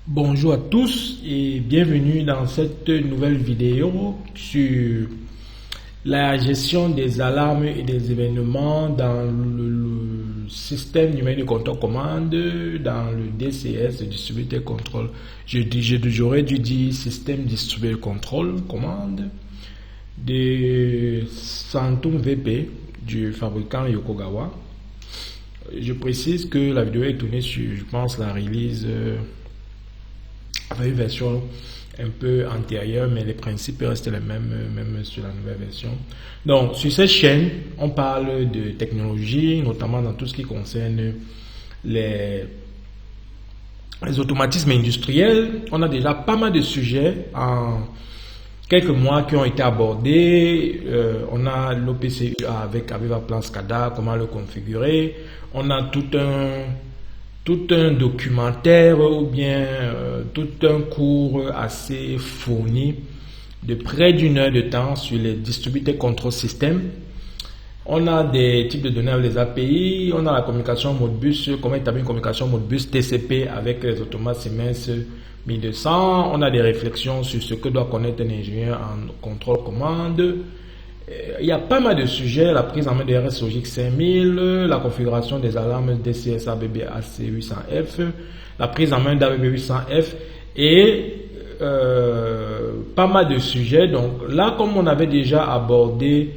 Bonjour à tous et bienvenue dans cette nouvelle vidéo sur la gestion des alarmes et des événements dans le système numérique de contrôle commande, dans le DCS, Distributed Control. J'aurais dû dire système Distributed Control commande de Santum VP du fabricant Yokogawa. Je précise que la vidéo est tournée sur, je pense, la release avec une version un peu antérieure, mais les principes restent les mêmes, même sur la nouvelle version. Donc, sur cette chaîne, on parle de technologie, notamment dans tout ce qui concerne les automatismes industriels. On a déjà pas mal de sujets en quelques mois qui ont été abordés. On a l'OPCU avec Aviva Plan SCADA, comment le configurer. On a tout un documentaire ou bien tout un cours assez fourni de près d'une heure de temps sur les Distributed Control Systems. On a des types de données avec les API, on a la communication Modbus, comment établir une communication Modbus TCP avec les automates Siemens 1200. On a des réflexions sur ce que doit connaître un ingénieur en contrôle commande. Il y a pas mal de sujets, la prise en main des RS Logic 5000, la configuration des alarmes DCS ABB AC800F, la prise en main d'ABB 800F et pas mal de sujets. Donc là, comme on avait déjà abordé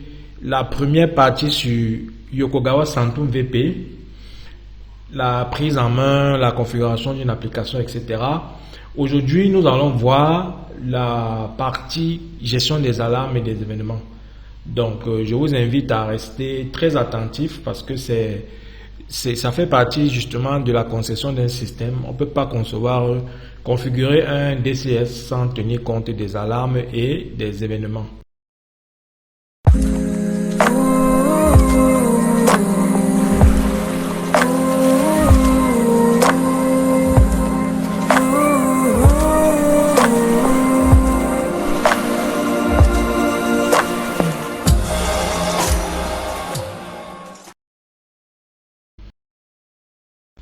la première partie sur Yokogawa Santum VP, la prise en main, la configuration d'une application, etc. Aujourd'hui, nous allons voir la partie gestion des alarmes et des événements. Donc, je vous invite à rester très attentif parce que ça fait partie justement de la conception d'un système. On ne peut pas configurer un DCS sans tenir compte des alarmes et des événements.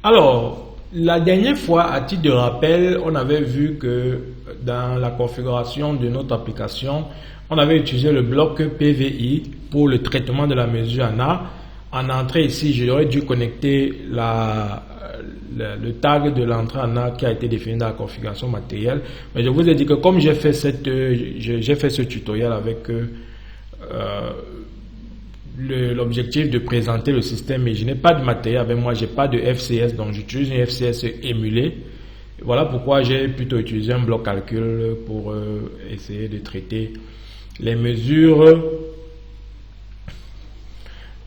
Alors, la dernière fois, à titre de rappel, on avait vu que dans la configuration de notre application, on avait utilisé le bloc PVI pour le traitement de la mesure ANA. En entrée ici, j'aurais dû connecter le tag de l'entrée ANA qui a été défini dans la configuration matérielle. Mais je vous ai dit que comme j'ai fait ce tutoriel avec l'objectif de présenter le système et je n'ai pas de matériel avec moi, j'ai pas de FCS, donc j'utilise une FCS émulée. Voilà pourquoi j'ai plutôt utilisé un bloc calcul pour essayer de traiter les mesures,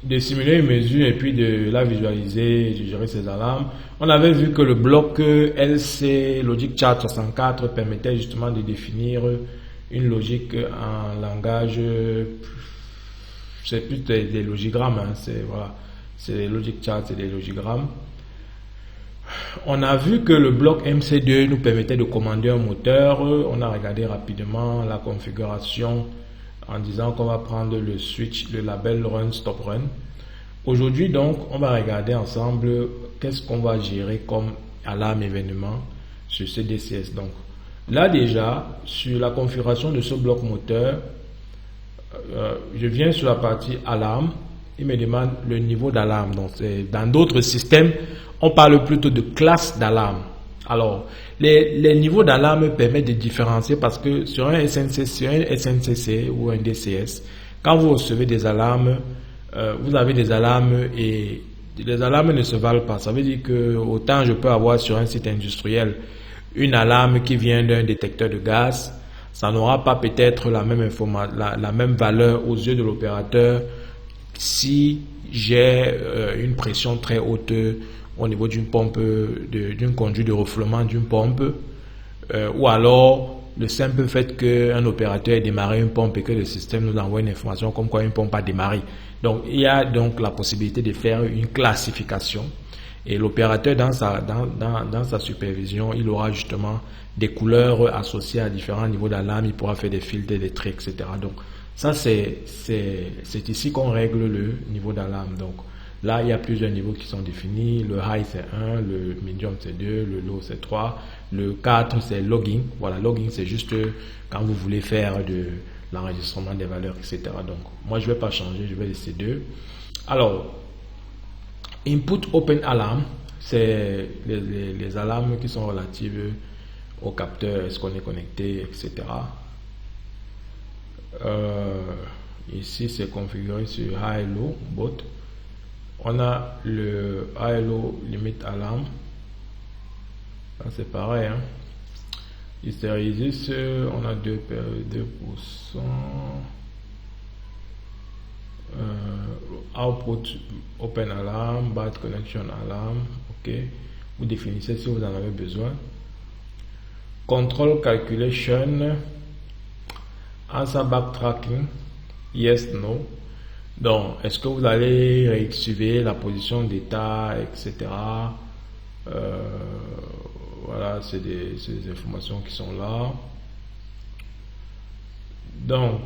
de simuler une mesure et puis de la visualiser et de gérer ses alarmes. On avait vu que le bloc LC Logic Chart 64 permettait justement de définir une logique en langage. C'est plus des logigrammes, hein. C'est des logic charts, c'est des logigrammes. On a vu que le bloc MC2 nous permettait de commander un moteur. On a regardé rapidement la configuration en disant qu'on va prendre le switch, le label Run Stop Run. Aujourd'hui donc, on va regarder ensemble qu'est-ce qu'on va gérer comme alarme événement sur ce DCS. Donc là déjà, sur la configuration de ce bloc moteur, je viens sur la partie alarme, il me demande le niveau d'alarme. Donc, dans d'autres systèmes, on parle plutôt de classe d'alarme. Alors, les niveaux d'alarme permettent de différencier parce que sur un SNCC ou un DCS, quand vous recevez des alarmes, vous avez des alarmes et les alarmes ne se valent pas. Ça veut dire que autant je peux avoir sur un site industriel une alarme qui vient d'un détecteur de gaz, ça n'aura pas peut-être la même valeur aux yeux de l'opérateur si j'ai une pression très haute au niveau d'une pompe, d'une conduite de refoulement d'une pompe, ou alors le simple fait qu'un opérateur ait démarré une pompe et que le système nous envoie une information comme quoi une pompe a démarré. Donc il y a donc la possibilité de faire une classification. Et l'opérateur, dans sa supervision, il aura justement des couleurs associées à différents niveaux d'alarme. Il pourra faire des filtres, des traits, etc. Donc, ça, c'est ici qu'on règle le niveau d'alarme. Donc, Là, il y a plusieurs niveaux qui sont définis. Le high, c'est 1, le medium, c'est 2, le low, c'est 3. Le 4, c'est logging. Voilà, logging, c'est juste quand vous voulez faire de l'enregistrement des valeurs, etc. Donc, moi, je ne vais pas changer, je vais laisser 2. Alors, input open alarm, c'est les alarmes qui sont relatives au capteur, est-ce qu'on est connecté, etc. Ici, c'est configuré sur high low both. On a le high low limit alarm. C'est pareil. Hein. Hysteresis, on a 2%. Output open alarm, bad connection alarm. Ok. Vous définissez si vous en avez besoin. Control calculation. Answer backtracking. Yes, no. Donc, est-ce que vous allez réactiver la position d'état, etc. Voilà, c'est des informations qui sont là. Donc,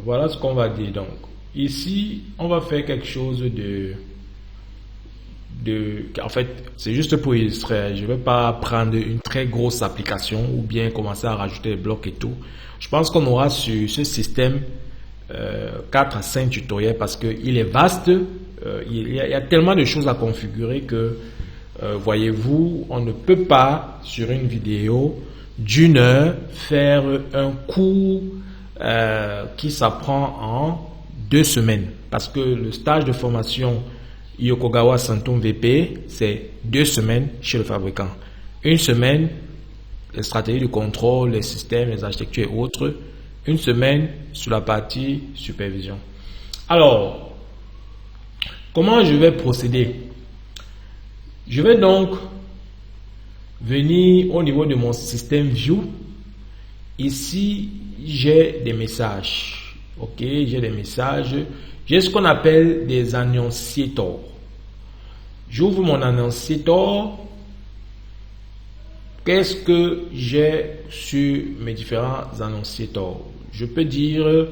voilà ce qu'on va dire. Donc, ici, on va faire quelque chose en fait, c'est juste pour illustrer. Je ne vais pas prendre une très grosse application ou bien commencer à rajouter des blocs et tout. Je pense qu'on aura sur ce système 4 à 5 tutoriels parce qu'il est vaste. Il y a tellement de choses à configurer que, voyez-vous, on ne peut pas, sur une vidéo d'1 heure, faire un cours qui s'apprend en 2 semaines. Parce que le stage de formation Yokogawa Santon VP, c'est 2 semaines chez le fabricant. 1 semaine, les stratégies de contrôle, les systèmes, les architectures et autres. 1 semaine sur la partie supervision. Alors, comment je vais procéder? Je vais donc venir au niveau de mon système View. Ici, j'ai des messages. Ok, j'ai des messages. J'ai ce qu'on appelle des annonciators. J'ouvre mon annonciator. Qu'est-ce que j'ai sur mes différents annonciators? Je peux dire,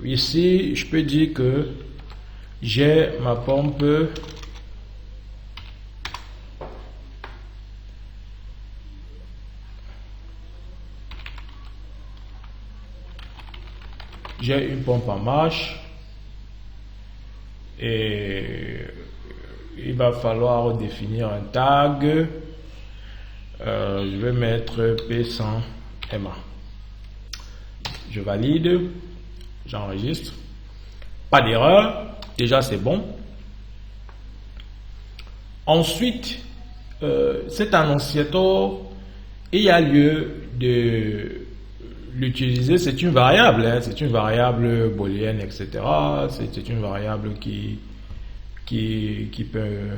ici, je peux dire que j'ai ma pompe j'ai une pompe en marche et il va falloir définir un tag. Je vais mettre P100 MA. Je valide, j'enregistre. Pas d'erreur, déjà c'est bon. Ensuite, cet annonciateur, il y a lieu de l'utiliser, c'est une variable, hein, c'est une variable booléenne, etc. C'est une variable qui peut...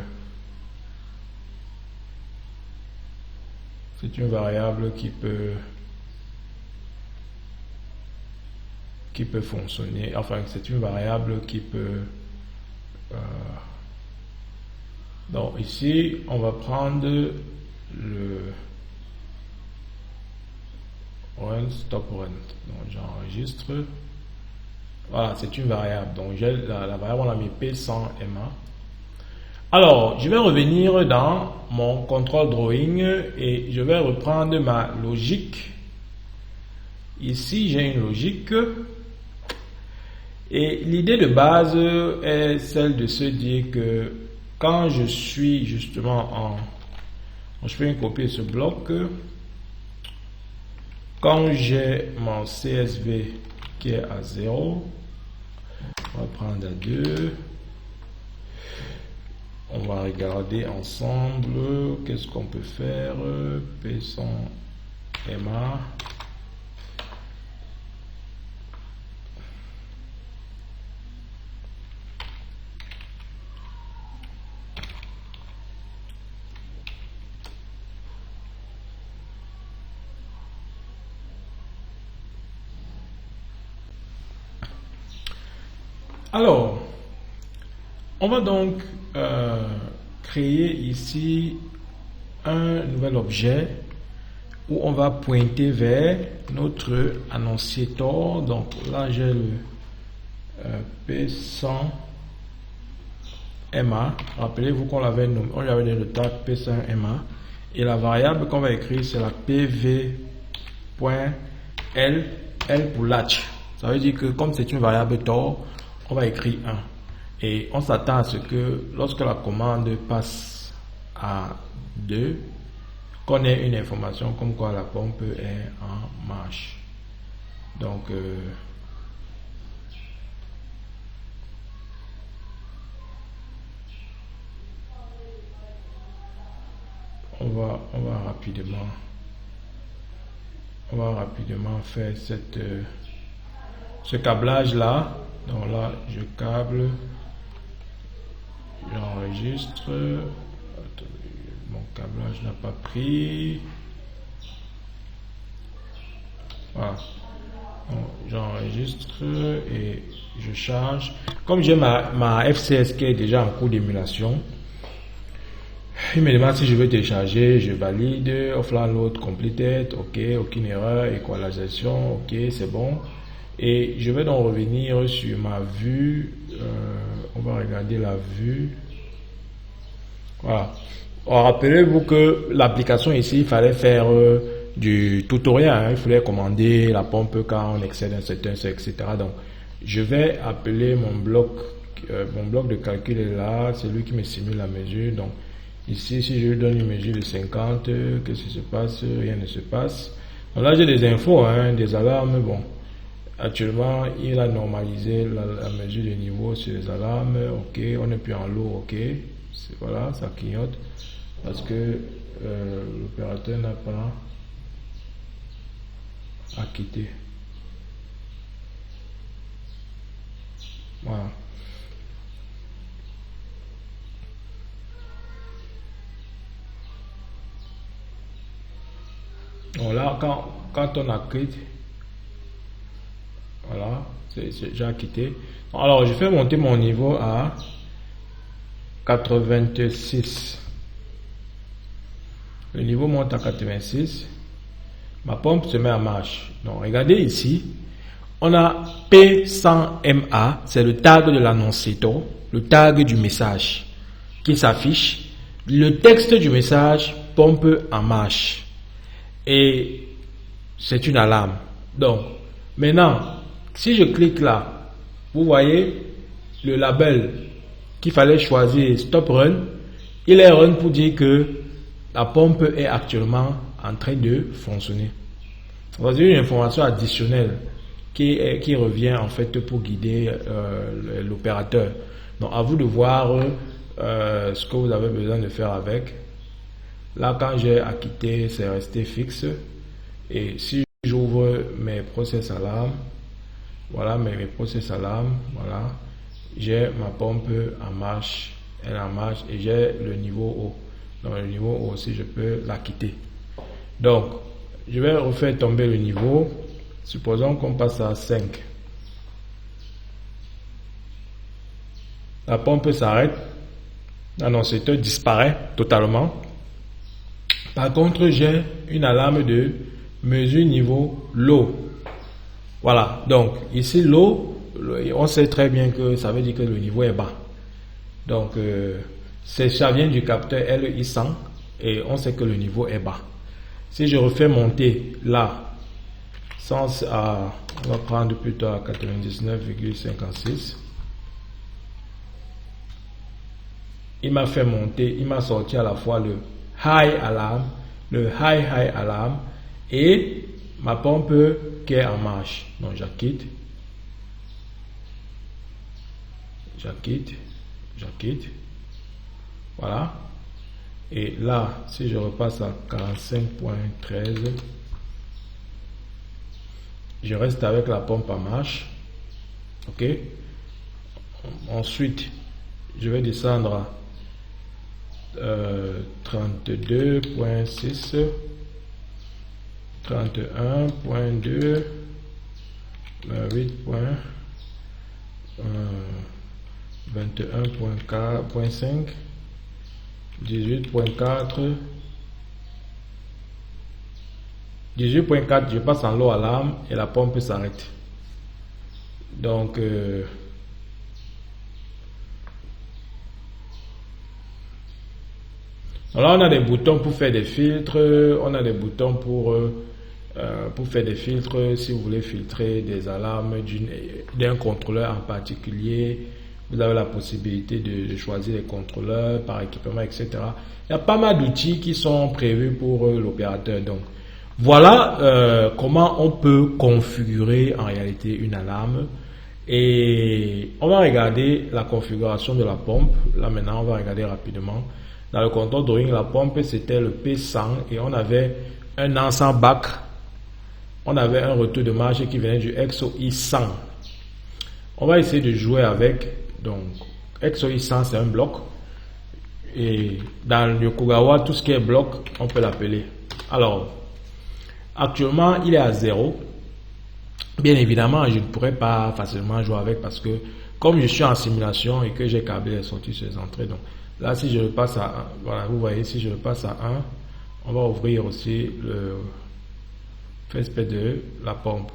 C'est une variable qui peut fonctionner, enfin c'est une variable qui peut... donc ici, on va prendre le run, stop run. Donc j'enregistre. Voilà, c'est une variable. Donc j'ai la variable, on l'a mis P100MA. Alors, je vais revenir dans mon control drawing et je vais reprendre ma logique. Ici, j'ai une logique. Et l'idée de base est celle de se dire que quand je suis justement en... Je fais une copie de ce bloc. Quand j'ai mon CSV qui est à 0, on va prendre à 2. On va regarder ensemble qu'est-ce qu'on peut faire. P100 MA. Alors, on va donc créer ici un nouvel objet où on va pointer vers notre annonciateur. Donc là, j'ai le P100MA. Rappelez-vous qu'on l'avait nommé, on lui avait donné le tag P100MA. Et la variable qu'on va écrire, c'est la PV.L, L pour latch. Ça veut dire que comme c'est une variable Tor, on va écrire 1. Et on s'attend à ce que lorsque la commande passe à 2, qu'on ait une information comme quoi la pompe est en marche. Donc, on va rapidement faire ce câblage là. Donc là, je câble, j'enregistre. Mon câblage n'a pas pris. Voilà. J'enregistre et je charge. Comme j'ai ma FCS qui est déjà en cours d'émulation, il me demande si je veux télécharger, je valide, offline load completed, ok, aucune erreur, équalisation, ok, c'est bon. Et je vais donc revenir sur ma vue, on va regarder la vue. Voilà. Rappelez-vous que l'application ici, il fallait faire du tutoriel, hein. Il fallait commander la pompe quand on excède un certain seuil, etc. Donc, je vais appeler mon bloc de calcul est là, c'est lui qui me simule la mesure. Donc, ici, si je lui donne une mesure de 50, qu'est-ce qui se passe? Rien ne se passe. Donc là, j'ai des infos, hein, des alarmes. Bon, actuellement, il a normalisé la mesure de niveau sur les alarmes. Ok, on n'est plus en lot. Ok, voilà, ça clignote parce que l'opérateur n'a pas acquitté. Voilà. Donc là, quand on acquitte, voilà, j'ai acquitté. Alors, je fais monter mon niveau à 86. Le niveau monte à 86. Ma pompe se met en marche. Donc, regardez ici. On a P100MA, c'est le tag de l'annonciateur, le tag du message qui s'affiche. Le texte du message, pompe en marche. Et c'est une alarme. Donc, maintenant, si je clique là, vous voyez le label qu'il fallait choisir Stop Run. Il est run pour dire que la pompe est actuellement en train de fonctionner. C'est une information additionnelle qui revient en fait pour guider l'opérateur. Donc à vous de voir ce que vous avez besoin de faire avec. Là, quand j'ai acquitté, c'est resté fixe. Et si j'ouvre mes process alarmes, voilà mes process alarmes, voilà, j'ai ma pompe en marche, elle est en marche et j'ai le niveau haut. Donc le niveau haut aussi, je peux l'acquitter. Donc, je vais refaire tomber le niveau. Supposons qu'on passe à 5. La pompe s'arrête. L'annonciateur disparaît totalement. Par contre, j'ai une alarme de mesure niveau low. Voilà. Donc, ici, low, on sait très bien que ça veut dire que le niveau est bas. Donc, ça vient du capteur LI100 et on sait que le niveau est bas. Si je refais monter là, on va prendre plutôt à 99,56. Il m'a fait monter, il m'a sorti à la fois le high alarm, le high alarm et ma pompe qui est en marche. Donc j'acquitte. Voilà. Et là, si je repasse à 45.13, je reste avec la pompe en marche. Ok. Ensuite, je vais descendre à 32.6, 31.2, 21.5, 18.4, 18.4, je passe en low alarme et la pompe s'arrête. Donc, alors on a des boutons pour faire des filtres, on a des boutons pour faire des filtres si vous voulez filtrer des alarmes d'un contrôleur en particulier. Vous avez la possibilité de choisir les contrôleurs par équipement, etc. Il y a pas mal d'outils qui sont prévus pour l'opérateur. Donc, voilà comment on peut configurer en réalité une alarme. Et on va regarder la configuration de la pompe. Là maintenant, on va regarder rapidement. Dans le contrôle drawing, la pompe c'était le P100 et on avait un ensemble bac. On avait un retour de marche qui venait du XOI 100. On va essayer de jouer avec. Donc, XOI 100 c'est un bloc. Et dans le Yokogawa, tout ce qui est bloc, on peut l'appeler. Alors, actuellement, il est à 0. Bien évidemment, je ne pourrais pas facilement jouer avec parce que comme je suis en simulation et que j'ai câblé les sorties sur les entrées, donc là, si je le passe à 1, voilà, vous voyez, si je le passe à 1, on va ouvrir aussi le FSP2, la pompe.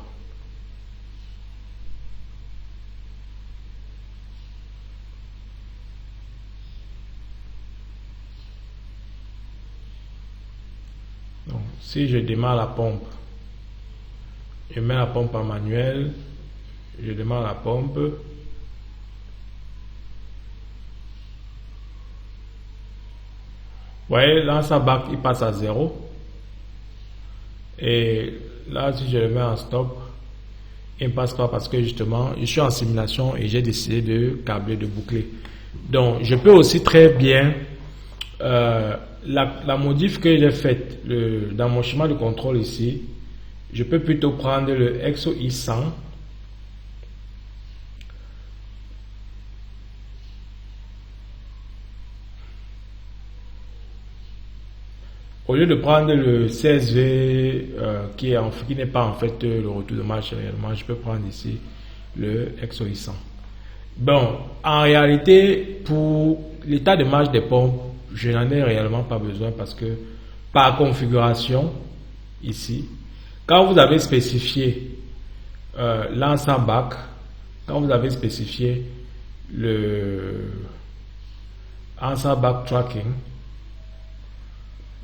Donc, si je démarre la pompe, je mets la pompe en manuel, je démarre la pompe. Vous voyez, là, sa bac, il passe à 0. Et là, si je le mets en stop, il ne passe pas parce que justement, je suis en simulation et j'ai décidé de câbler, de boucler. Donc, je peux aussi très bien, la modif que j'ai faite dans mon schéma de contrôle ici, je peux plutôt prendre le XOI 100. Au lieu de prendre le CSV qui n'est pas en fait le retour de marche réellement, je peux prendre ici le XOI 100. Bon, en réalité, pour l'état de marche des pompes, je n'en ai réellement pas besoin parce que par configuration, ici, quand vous avez spécifié l'ensemble bac, quand vous avez spécifié le ensemble back tracking,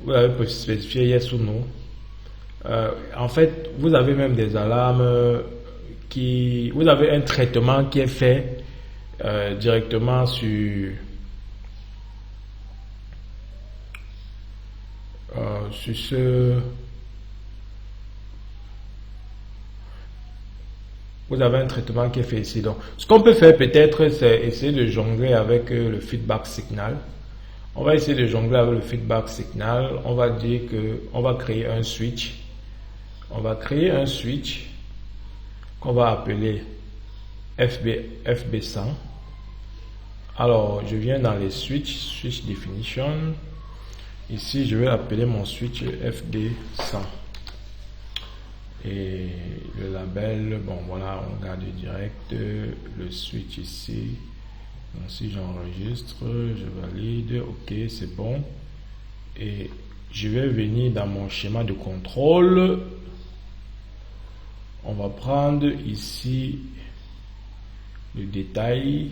vous avez spécifié yes ou no. En fait, vous avez même des alarmes vous avez un traitement qui est fait directement sur ce. Vous avez un traitement qui est fait ici. Donc, ce qu'on peut faire peut-être, c'est essayer de jongler avec le feedback signal. On va essayer de jongler avec le feedback signal. On va dire que on va créer un switch. On va créer un switch qu'on va appeler FB100. Alors, je viens dans les switch definition. Ici, je vais appeler mon switch FB100. Et le label, bon voilà, on regarde direct le switch ici. Donc si j'enregistre, je valide, ok, c'est bon. Et je vais venir dans mon schéma de contrôle. On va prendre ici le détail.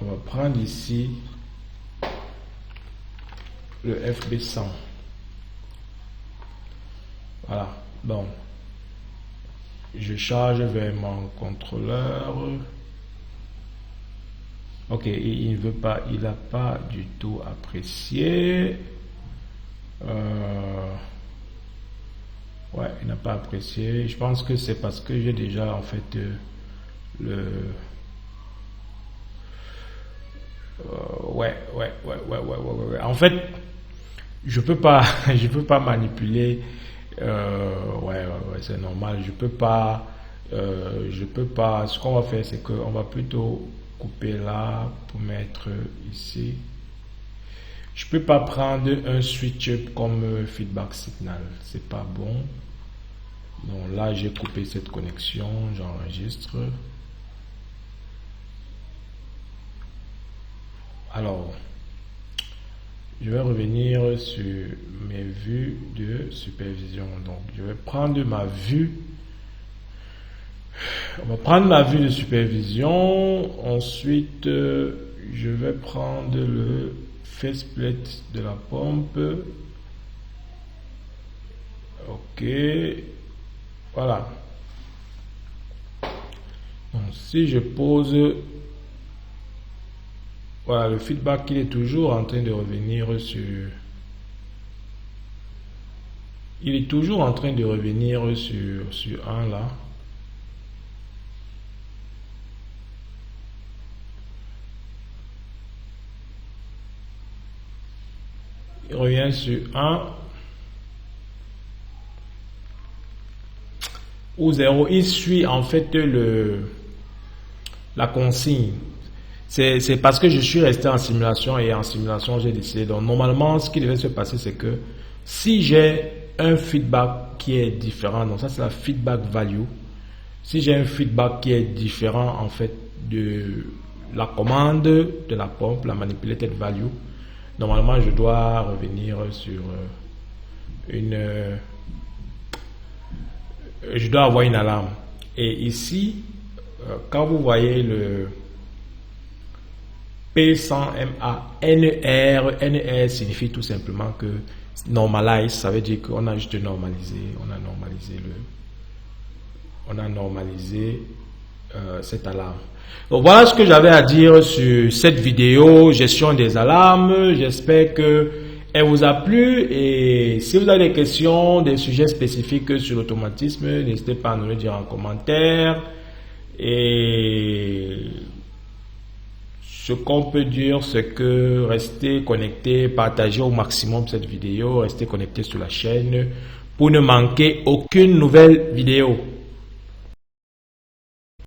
On va prendre ici le FB100. Voilà, bon. Je charge vers mon contrôleur. Ok, il ne veut pas, il n'a pas du tout apprécié. Ouais, il n'a pas apprécié. Je pense que c'est parce que j'ai déjà en fait ouais. En fait, je peux pas, je peux pas manipuler. Ouais, c'est normal. Je peux pas. Ce qu'on va faire, c'est qu'on va plutôt couper là pour mettre ici. Je peux pas prendre un switch comme feedback signal. C'est pas bon. Donc là, j'ai coupé cette connexion. J'enregistre. Alors, je vais revenir sur mes vues de supervision. Donc, je vais prendre ma vue. On va prendre ma vue de supervision. Ensuite, je vais prendre le faceplate de la pompe. Ok. Voilà. Donc, si je pose... Voilà, le feedback, il est toujours en train de revenir sur... Il est toujours en train de revenir sur 1 là. Il revient sur 1 ou 0. Il suit en fait la consigne. C'est parce que je suis resté en simulation et en simulation j'ai décidé. Donc normalement ce qui devait se passer c'est que si j'ai un feedback qui est différent, donc ça c'est la feedback value. Si j'ai un feedback qui est différent en fait de la commande de la pompe, la manipulated value, normalement je dois revenir sur je dois avoir une alarme. Et ici quand vous voyez le P100MA NR signifie tout simplement que normalize, ça veut dire qu'on a juste normalisé, on a normalisé cette alarme. Donc voilà ce que j'avais à dire sur cette vidéo gestion des alarmes. J'espère que elle vous a plu, et si vous avez des questions, des sujets spécifiques sur l'automatisme, n'hésitez pas à nous le dire en commentaire. Et ce qu'on peut dire, c'est que restez connectés, partagez au maximum cette vidéo, restez connectés sur la chaîne pour ne manquer aucune nouvelle vidéo.